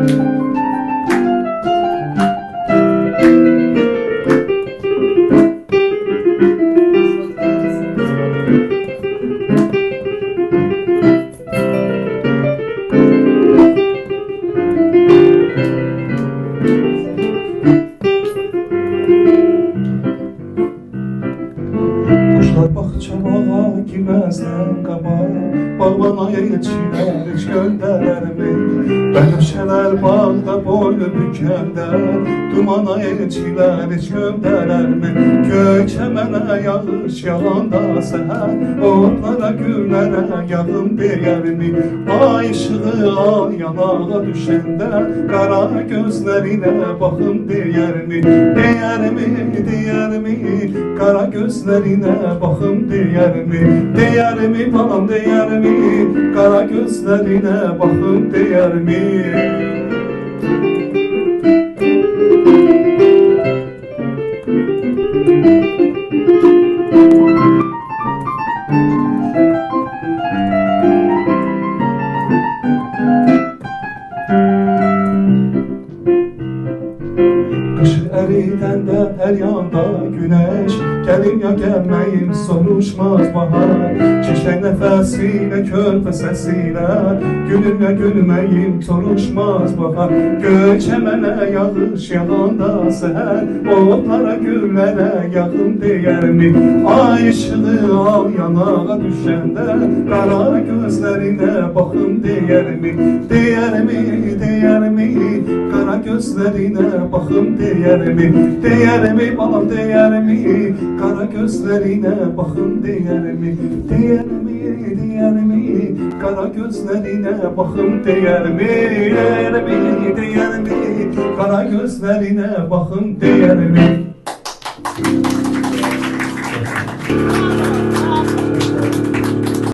Kuşlar bahçama girmezden kaba, bağlamaya geçiler hiç gönderlermi? Benimşeler bağda boynu bükender, dumana elçiler hiç gönderlermi? Gökemene yağış yağanda seher, otlara güllere yağın değermi? Ay ışığı al yanağa düşende, kara gözlerine bakım değermi? Değermi, değermi, kara gözlerine bakım değermi? Değermi balam değermi, kara gözlerine bakım değermi? Kışı eridende her yanda güneş, gelim ya gelmeyim soruşmaz bahar. Çiçek nefesiyle körpe sesiyle, gülüm ya gülmeyim soruşmaz bahar. Göçemene yağış yağanda seher, otlara güllere yakın değermi? Ay ışığı al yanağa düşende, kara gözlerine bakın değermi? Değermi, değermi, kara gözlerine bakın değermi? Değermi balam değermi, kara gözlerine bakın değermi? Değermi, değermi, kara gözlerine bakın değermi? Değermi, değermi, kara gözlerine bakın değermi?